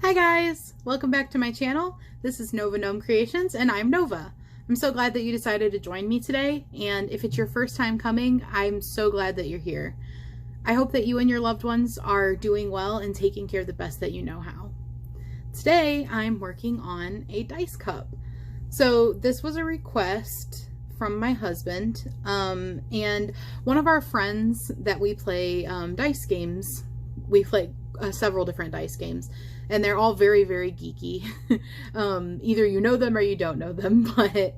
Hi guys! Welcome back to my channel. This is Nova Gnome Creations and I'm Nova. I'm so glad that you decided to join me today, and if it's your first time coming, I'm so glad that you're here. I hope that you and your loved ones are doing well and taking care of the best that you know how. Today I'm working on a dice cup. So this was a request from my husband and one of our friends that we play dice games. We play several different dice games, and they're all very, very geeky. Either you know them or you don't know them, but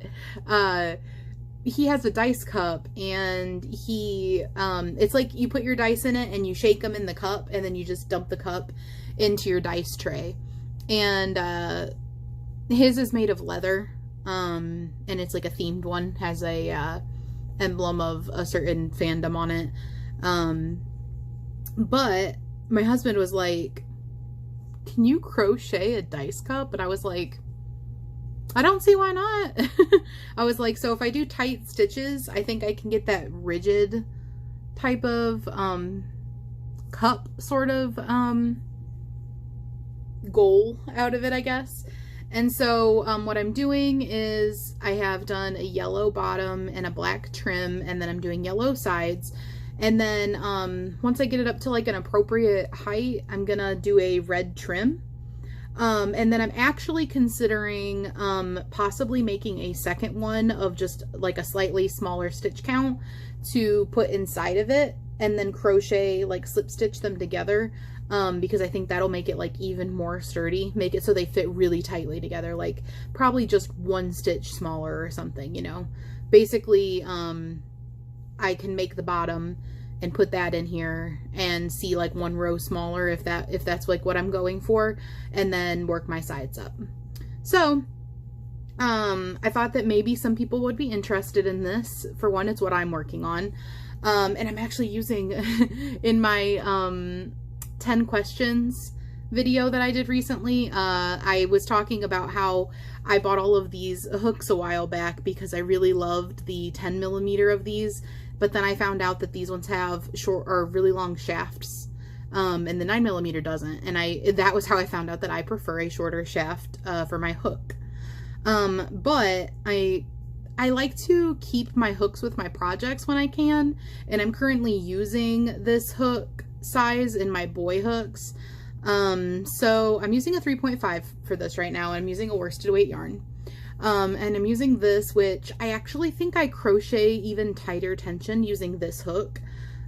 he has a dice cup, and it's like you put your dice in it and you shake them in the cup, and then you just dump the cup into your dice tray. And his is made of leather, and it's like a themed one, has a emblem of a certain fandom on it. But my husband was like, "Can you crochet a dice cup?" And I was like, I don't see why not. I was like, so if I do tight stitches, I think I can get that rigid type of cup sort of goal out of it, I guess. And so what I'm doing is I have done a yellow bottom and a black trim, and then I'm doing yellow sides. And then once I get it up to like an appropriate height, I'm gonna do a red trim. And then I'm actually considering possibly making a second one of just like a slightly smaller stitch count to put inside of it, and then crochet, like slip stitch them together, because I think that'll make it like even more sturdy, make it so they fit really tightly together, like probably just one stitch smaller or something, you know. Basically, I can make the bottom and put that in here and see like one row smaller if that's like what I'm going for, and then work my sides up. So I thought that maybe some people would be interested in this. For one, it's what I'm working on, and I'm actually using in my 10 questions video that I did recently, I was talking about how I bought all of these hooks a while back because I really loved the 10mm of these, but then I found out that these ones have short or really long shafts, and the 9mm doesn't, and that was how I found out that I prefer a shorter shaft for my hook. But I like to keep my hooks with my projects when I can, and I'm currently using this hook size in my boy hooks. So I'm using a 3.5 for this right now, and I'm using a worsted weight yarn. And I'm using this, which I actually think I crochet even tighter tension using this hook,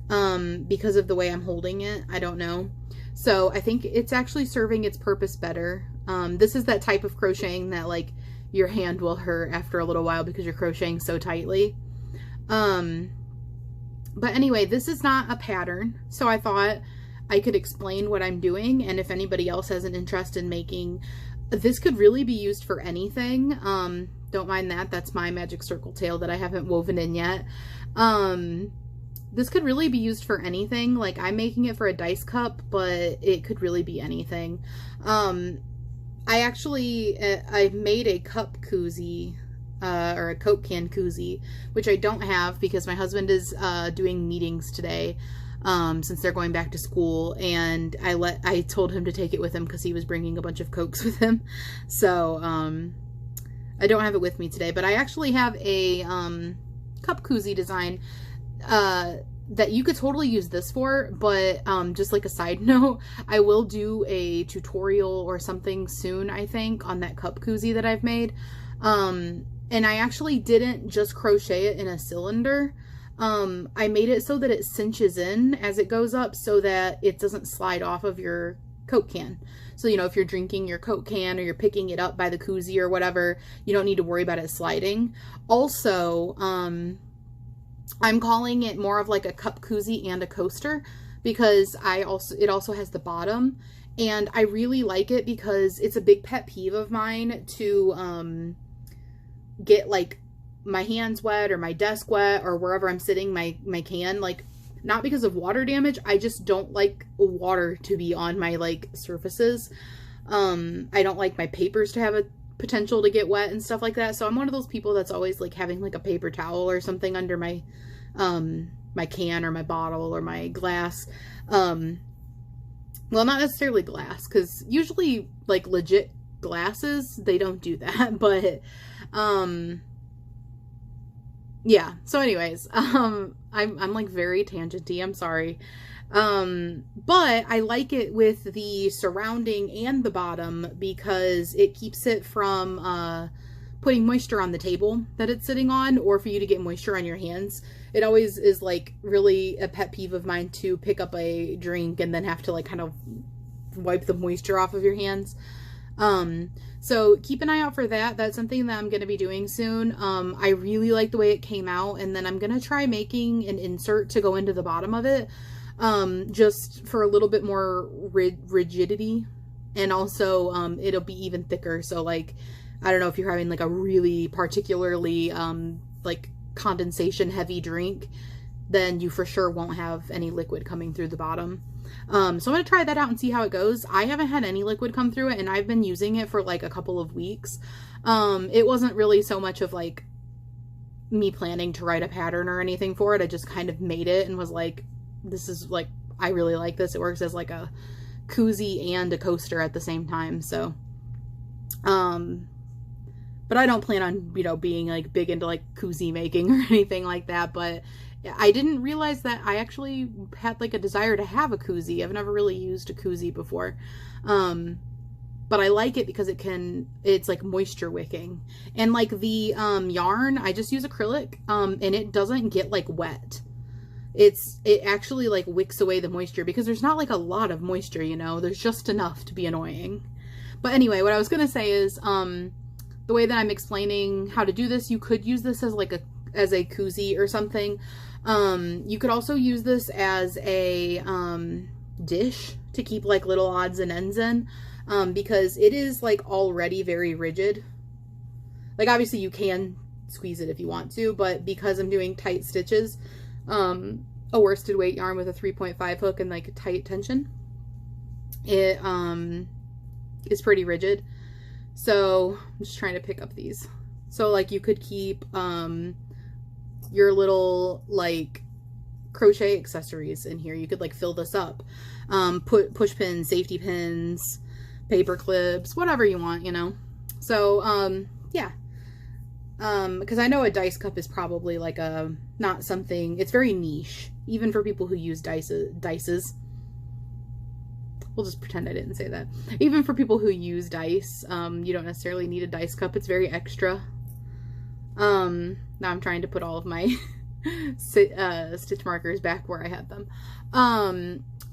because of the way I'm holding it. I don't know. So I think it's actually serving its purpose better. This is that type of crocheting that like your hand will hurt after a little while because you're crocheting so tightly. But anyway, this is not a pattern, so I thought I could explain what I'm doing, and if anybody else has an interest in making, this could really be used for anything. Don't mind that. That's my magic circle tail that I haven't woven in yet. This could really be used for anything. Like, I'm making it for a dice cup, but it could really be anything. I made a cup koozie, or a Coke can koozie, which I don't have because my husband is doing meetings today, since they're going back to school, and I told him to take it with him because he was bringing a bunch of Cokes with him. So I don't have it with me today, but I actually have a cup koozie design that you could totally use this for. But just like a side note, I will do a tutorial or something soon, I think, on that cup koozie that I've made. And I actually didn't just crochet it in a cylinder. I made it so that it cinches in as it goes up so that it doesn't slide off of your Coke can. So, you know, if you're drinking your Coke can or you're picking it up by the koozie or whatever, you don't need to worry about it sliding. Also, I'm calling it more of like a cup koozie and a coaster because it also has the bottom, and I really like it because it's a big pet peeve of mine to get like my hands wet or my desk wet or wherever I'm sitting my can, like, not because of water damage. I just don't like water to be on my like surfaces. I don't like my papers to have a potential to get wet and stuff like that. So I'm one of those people that's always like having like a paper towel or something under my my can or my bottle or my glass. Well, not necessarily glass, because usually like legit glasses, they don't do that. But yeah, so anyways, I'm like very tangenty, I'm sorry. But I like it with the surrounding and the bottom because it keeps it from putting moisture on the table that it's sitting on, or for you to get moisture on your hands. It always is like really a pet peeve of mine to pick up a drink and then have to like kind of wipe the moisture off of your hands. So keep an eye out for that. That's something that I'm going to be doing soon. I really like the way it came out, and then I'm going to try making an insert to go into the bottom of it, just for a little bit more rigidity, and also, it'll be even thicker. So like, I don't know if you're having like a really particularly, like condensation heavy drink, then you for sure won't have any liquid coming through the bottom. So I'm going to try that out and see how it goes. I haven't had any liquid come through it, and I've been using it for like a couple of weeks. It wasn't really so much of like me planning to write a pattern or anything for it. I just kind of made it and was like, this is like, I really like this. It works as like a koozie and a coaster at the same time. So, but I don't plan on, you know, being like big into like koozie making or anything like that. But I didn't realize that I actually had like a desire to have a koozie. I've never really used a koozie before. But I like it because it's like moisture wicking. And like the yarn, I just use acrylic, and it doesn't get like wet. It actually like wicks away the moisture because there's not like a lot of moisture, you know, there's just enough to be annoying. But anyway, what I was going to say is, the way that I'm explaining how to do this, you could use this as like as a koozie or something. You could also use this as a dish to keep like little odds and ends in, because it is like already very rigid. Like obviously you can squeeze it if you want to, but because I'm doing tight stitches, a worsted weight yarn with a 3.5 hook and like a tight tension, it is pretty rigid. So I'm just trying to pick up these. So like you could keep your little like crochet accessories in here. You could like fill this up, put push pins, safety pins, paper clips, whatever you want, you know. So yeah, because I know a dice cup is probably like not something, it's very niche even for people who use dices. We'll just pretend I didn't say that. Even for people who use dice, you don't necessarily need a dice cup. It's very extra. Now I'm trying to put all of my stitch markers back where I had them.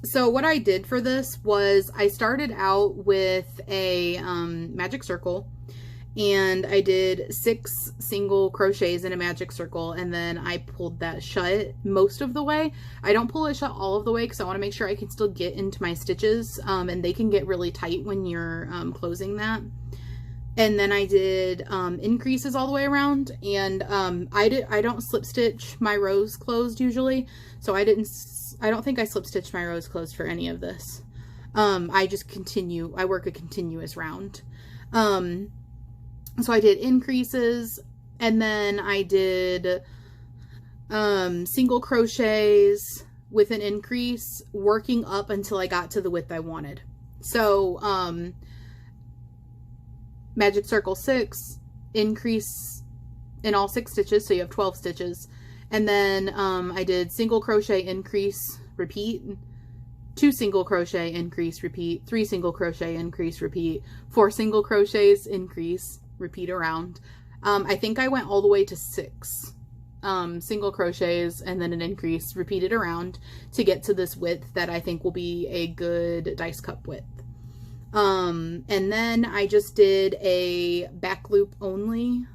So what I did for this was I started out with a magic circle, and I did 6 single crochets in a magic circle, and then I pulled that shut most of the way. I don't pull it shut all of the way because I want to make sure I can still get into my stitches, and they can get really tight when you're closing that. And then I did increases all the way around, and I don't slip stitch my rows closed usually, so I don't think I slip stitched my rows closed for any of this. I just I work a continuous round. So I did increases, and then I did single crochets with an increase, working up until I got to the width I wanted. So magic circle 6, increase in all 6 stitches, so you have 12 stitches, and then I did single crochet, increase, repeat, 2 single crochet, increase, repeat, 3 single crochet, increase, repeat, 4 single crochets, increase, repeat around. I think I went all the way to 6 single crochets and then an increase, repeated around to get to this width that I think will be a good dice cup width. And then I just did a back loop only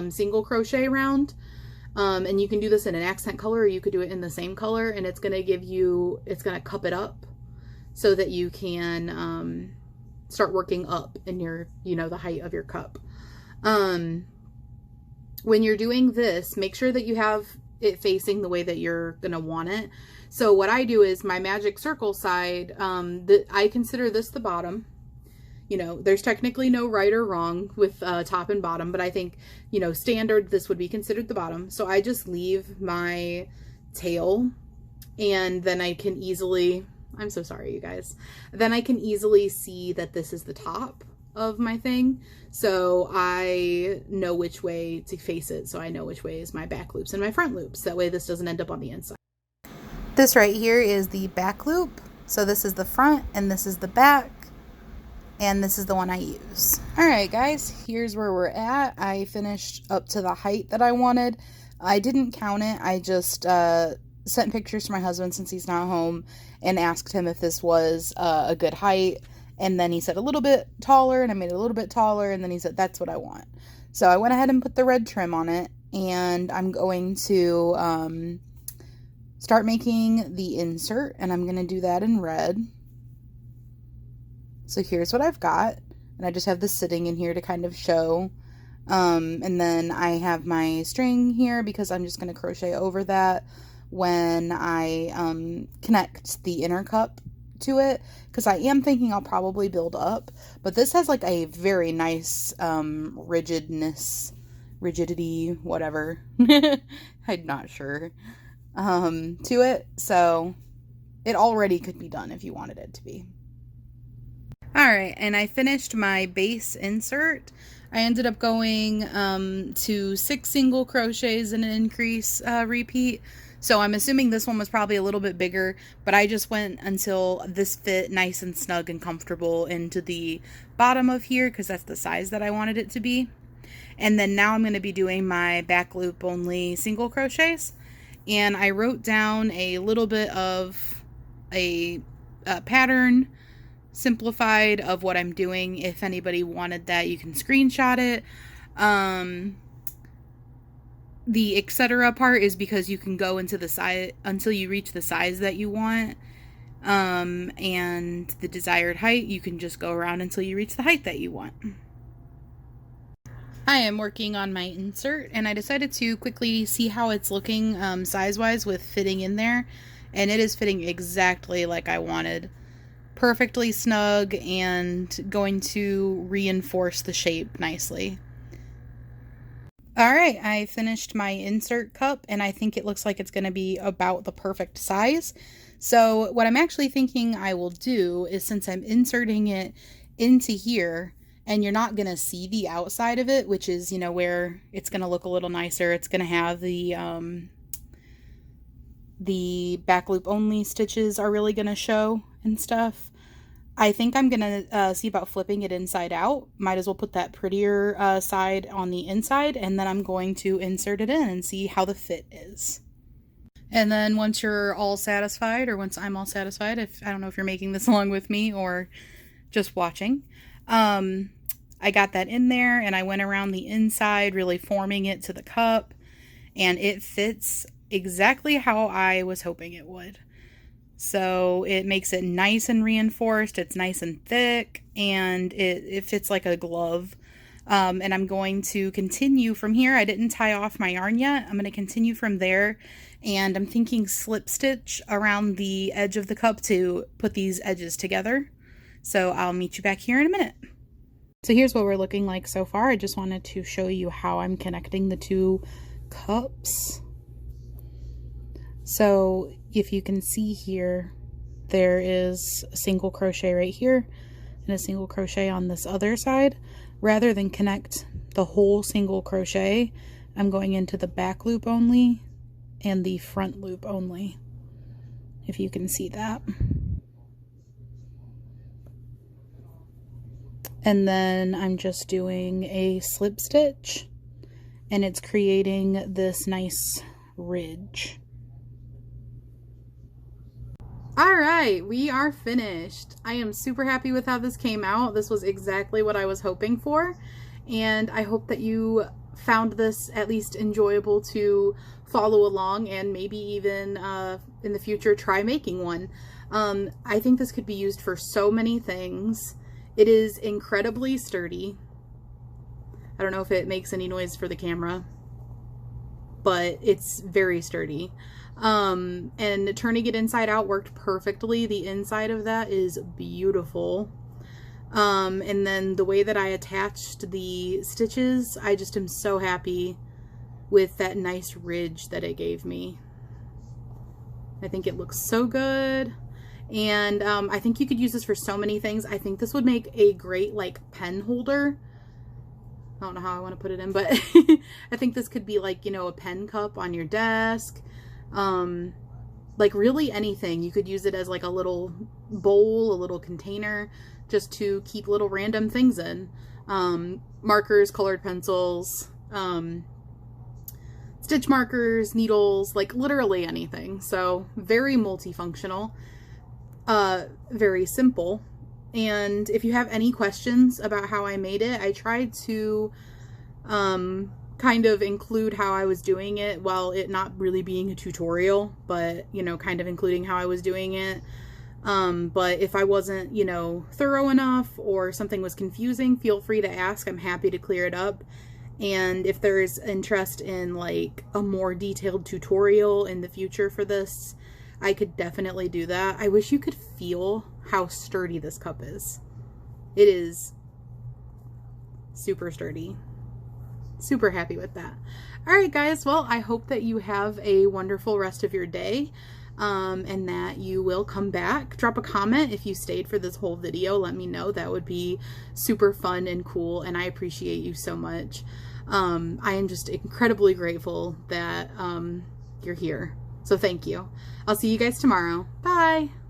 single crochet round. And you can do this in an accent color, or you could do it in the same color, and it's going to give you, it's going to cup it up so that you can start working up in your, you know, the height of your cup. When you're doing this, make sure that you have it facing the way that you're going to want it. So what I do is my magic circle side, I consider this the bottom. You know, there's technically no right or wrong with top and bottom, but I think, you know, standard, this would be considered the bottom. So I just leave my tail, and then I can easily I'm so sorry, you guys. Then I can easily see that this is the top of my thing, so I know which way to face it, so I know which way is my back loops and my front loops. That way this doesn't end up on the inside. This right here is the back loop, so this is the front and this is the back, and this is the one I use. Alright guys, here's where we're at. I finished up to the height that I wanted. I didn't count it, I just sent pictures to my husband since he's not home and asked him if this was a good height, and then he said a little bit taller, and I made it a little bit taller, and then he said that's what I want. So I went ahead and put the red trim on it, and I'm going to start making the insert, and I'm going to do that in red. So here's what I've got, and I just have this sitting in here to kind of show. And then I have my string here because I'm just going to crochet over that when I connect the inner cup to it, because I am thinking I'll probably build up, but this has like a very nice rigidity, whatever, I'm not sure, to it, so it already could be done if you wanted it to be. Alright, and I finished my base insert. I ended up going to 6 single crochets and an increase repeat. So I'm assuming this one was probably a little bit bigger, but I just went until this fit nice and snug and comfortable into the bottom of here because that's the size that I wanted it to be. And then now I'm going to be doing my back loop only single crochets. And I wrote down a little bit of a pattern simplified of what I'm doing. If anybody wanted that, you can screenshot it. The etc. part is because you can go into the size until you reach the size that you want, and the desired height, you can just go around until you reach the height that you want. I am working on my insert, and I decided to quickly see how it's looking size-wise with fitting in there, and it is fitting exactly like I wanted. Perfectly snug and going to reinforce the shape nicely. Alright, I finished my insert cup, and I think it looks like it's going to be about the perfect size. So what I'm actually thinking I will do is, since I'm inserting it into here, and you're not going to see the outside of it, which is, you know, where it's going to look a little nicer. It's going to have the back loop only stitches are really going to show and stuff. I think I'm going to see about flipping it inside out. Might as well put that prettier side on the inside, and then I'm going to insert it in and see how the fit is. And then once you're all satisfied, or once I'm all satisfied, I don't know if you're making this along with me or just watching, I got that in there, and I went around the inside, really forming it to the cup, and it fits exactly how I was hoping it would. So it makes it nice and reinforced, it's nice and thick, and it fits like a glove. And I'm going to continue from here. I didn't tie off my yarn yet. I'm going to continue from there, and I'm thinking slip stitch around the edge of the cup to put these edges together. So I'll meet you back here in a minute. So here's what we're looking like so far. I just wanted to show you how I'm connecting the two cups. So if you can see here, there is a single crochet right here and a single crochet on this other side. Rather than connect the whole single crochet, I'm going into the back loop only and the front loop only, if you can see that. And then I'm just doing a slip stitch, and it's creating this nice ridge. Alright, we are finished. I am super happy with how this came out. This was exactly what I was hoping for, and I hope that you found this at least enjoyable to follow along, and maybe even in the future try making one. I think this could be used for so many things. It is incredibly sturdy. I don't know if it makes any noise for the camera, but it's very sturdy. And turning it inside out worked perfectly. The inside of that is beautiful. And then the way that I attached the stitches, I just am so happy with that nice ridge that it gave me. I think it looks so good. And I think you could use this for so many things. I think this would make a great like pen holder. I don't know how I want to put it in, but I think this could be like, you know, a pen cup on your desk. Like really anything. You could use it as like a little bowl, a little container, just to keep little random things in. Markers, colored pencils, stitch markers, needles, like literally anything. So very multifunctional, very simple. And if you have any questions about how I made it, I tried to kind of include how I was doing it while it not really being a tutorial, but, you know, kind of including how I was doing it. But if I wasn't, you know, thorough enough or something was confusing, feel free to ask. I'm happy to clear it up. And if there's interest in like a more detailed tutorial in the future for this, I could definitely do that. I wish you could feel how sturdy this cup is. It is super sturdy. Super happy with that. All right, guys. Well, I hope that you have a wonderful rest of your day, and that you will come back. Drop a comment if you stayed for this whole video. Let me know. That would be super fun and cool, and I appreciate you so much. I am just incredibly grateful that you're here. So thank you. I'll see you guys tomorrow. Bye.